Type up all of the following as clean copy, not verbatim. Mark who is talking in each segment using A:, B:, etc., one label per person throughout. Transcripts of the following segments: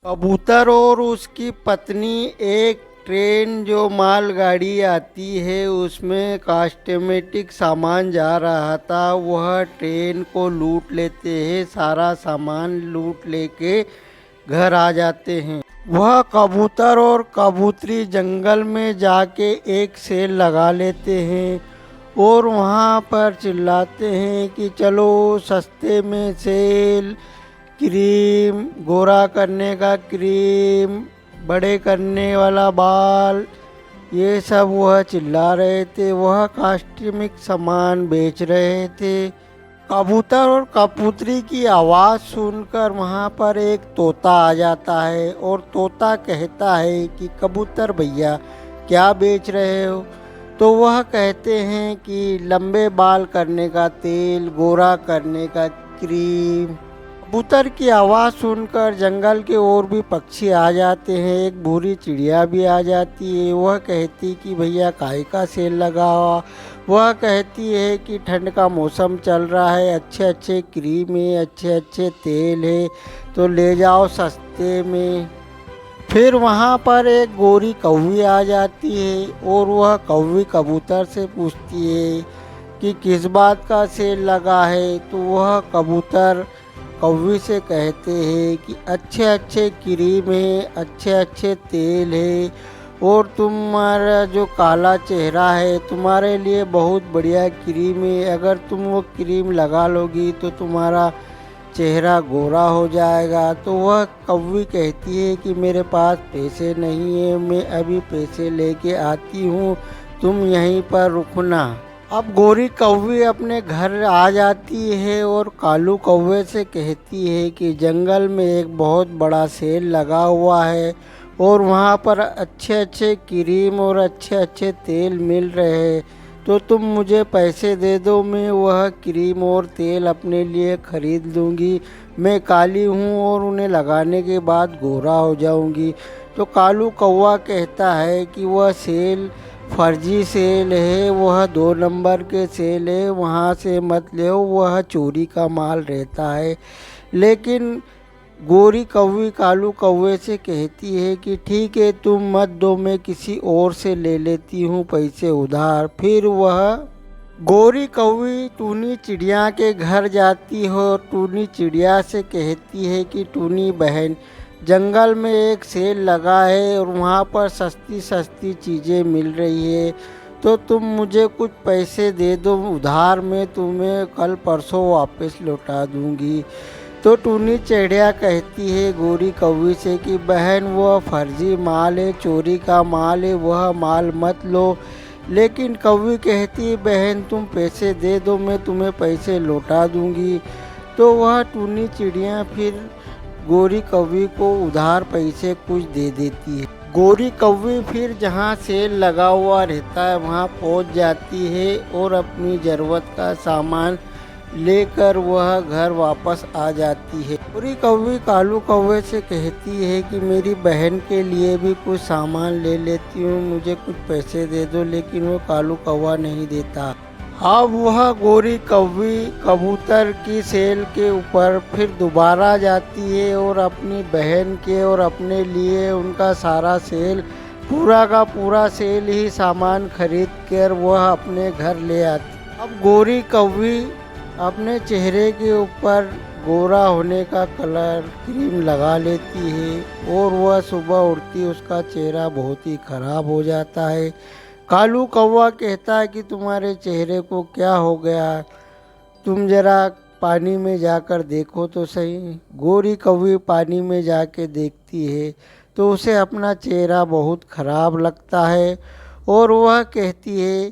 A: कबूतर और उसकी पत्नी एक ट्रेन जो मालगाड़ी आती है उसमें कॉस्मेटिक सामान जा रहा था। वह ट्रेन को लूट लेते हैं, सारा सामान लूट लेके घर आ जाते हैं। वह कबूतर और कबूतरी जंगल में जाके एक सेल लगा लेते हैं और वहाँ पर चिल्लाते हैं कि चलो सस्ते में सेल, क्रीम, गोरा करने का क्रीम, बड़े करने वाला बाल, ये सब वह चिल्ला रहे थे। वह कॉस्मेटिक सामान बेच रहे थे। कबूतर और कबूतरी की आवाज़ सुनकर वहाँ पर एक तोता आ जाता है और तोता कहता है कि कबूतर भैया क्या बेच रहे हो? तो वह कहते हैं कि लंबे बाल करने का तेल, गोरा करने का क्रीम। कबूतर की आवाज़ सुनकर जंगल के और भी पक्षी आ जाते हैं। एक भूरी चिड़िया भी आ जाती है। वह कहती कि भैया काहे का सेल लगा हुआ? वह कहती है कि ठंड का मौसम चल रहा है, अच्छे अच्छे क्रीम है, अच्छे अच्छे तेल है, तो ले जाओ सस्ते में। फिर वहाँ पर एक गोरी कौवी आ जाती है और वह कौवी कबूतर से पूछती है कि किस बात का सेल लगा है। तो वह कबूतर कौवी से कहते हैं कि अच्छे अच्छे क्रीम है, अच्छे अच्छे तेल है, और तुम्हारा जो काला चेहरा है तुम्हारे लिए बहुत बढ़िया क्रीम है। अगर तुम वो क्रीम लगा लोगी तो तुम्हारा चेहरा गोरा हो जाएगा। तो वह कौवी कहती है कि मेरे पास पैसे नहीं है, मैं अभी पैसे लेके आती हूँ, तुम यहीं पर रुकना। अब गोरी कौवी अपने घर आ जाती है और कालू कौवे से कहती है कि जंगल में एक बहुत बड़ा सेल लगा हुआ है और वहाँ पर अच्छे अच्छे क्रीम और अच्छे अच्छे तेल मिल रहे हैं, तो तुम मुझे पैसे दे दो, मैं वह क्रीम और तेल अपने लिए खरीद लूँगी। मैं काली हूँ और उन्हें लगाने के बाद गोरा हो जाऊँगी। तो कालू कौवा कहता है कि वह सेल फर्जी सेल है, वह 2 नंबर के सेल है, वहाँ से मत ले, वह चोरी का माल रहता है। लेकिन गोरी कौवी कालू कौवे से कहती है कि ठीक है तुम मत दो, मैं किसी और से ले लेती हूँ पैसे उधार। फिर वह गोरी कौवी टूनी चिड़िया के घर जाती है और टूनी चिड़िया से कहती है कि टूनी बहन, जंगल में एक सेल लगा है और वहाँ पर सस्ती सस्ती चीज़ें मिल रही है, तो तुम मुझे कुछ पैसे दे दो उधार, मैं तुम्हें कल परसों वापस लौटा दूँगी। तो टूनी चिड़िया कहती है गोरी कौवी से कि बहन वह फर्जी माल है, चोरी का माल है, वह माल मत लो। लेकिन कौवी कहती है बहन तुम पैसे दे दो, मैं तुम्हें पैसे लौटा दूंगी। तो वह टूनी चिड़िया फिर गोरी कौवी को उधार पैसे कुछ दे देती है। गोरी कौवी फिर जहाँ सेल लगा हुआ रहता है वहाँ पहुँच जाती है और अपनी ज़रूरत का सामान लेकर वह घर वापस आ जाती है। गोरी कौवी कालू कौवे से कहती है कि मेरी बहन के लिए भी कुछ सामान ले लेती हूँ, मुझे कुछ पैसे दे दो। लेकिन वो कालू कौवा नहीं देता। अब वह गोरी कौवी कबूतर की सेल के ऊपर फिर दोबारा जाती है और अपनी बहन के और अपने लिए उनका सारा सेल, पूरा का पूरा सेल ही सामान खरीद कर वह अपने घर ले आती। अब गोरी कौवी अपने चेहरे के ऊपर गोरा होने का कलर क्रीम लगा लेती है और वह सुबह उठती उसका चेहरा बहुत ही खराब हो जाता है। कालू कौवा कहता है कि तुम्हारे चेहरे को क्या हो गया, तुम जरा पानी में जाकर देखो तो सही। गोरी कौवी पानी में जाके देखती है तो उसे अपना चेहरा बहुत खराब लगता है और वह कहती है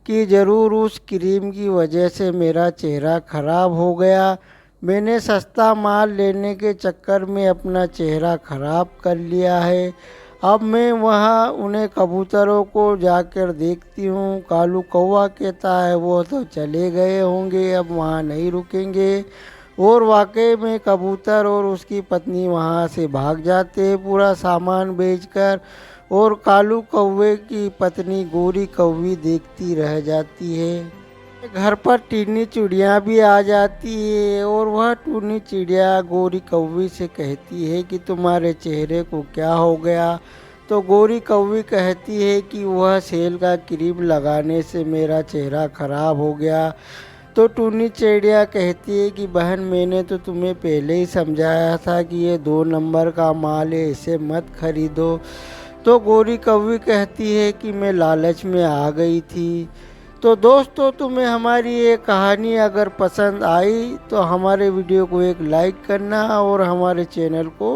A: कि ज़रूर उस क्रीम की वजह से मेरा चेहरा खराब हो गया, मैंने सस्ता माल लेने के चक्कर में अपना चेहरा खराब कर लिया है। अब मैं वहाँ उन्हें कबूतरों को जाकर देखती हूँ। कालू कौवा कहता है वो तो चले गए होंगे, अब वहाँ नहीं रुकेंगे। और वाकई में कबूतर और उसकी पत्नी वहाँ से भाग जाते हैं पूरा सामान बेचकर, और कालू कौवे की पत्नी गोरी कौवी देखती रह जाती है। घर पर टीनी चिड़िया भी आ जाती है और वह टूनी चिड़िया गोरी कौवी से कहती है कि तुम्हारे चेहरे को क्या हो गया। तो गोरी कौवी कहती है कि वह सेल का क्रीम लगाने से मेरा चेहरा खराब हो गया। तो टूनी चिड़िया कहती है कि बहन, मैंने तो तुम्हें पहले ही समझाया था कि ये 2 नंबर का माल है, इसे मत खरीदो। तो गोरी कौवी कहती है कि मैं लालच में आ गई थी। तो दोस्तों, तुम्हें हमारी ये कहानी अगर पसंद आई तो हमारे वीडियो को एक लाइक करना और हमारे चैनल को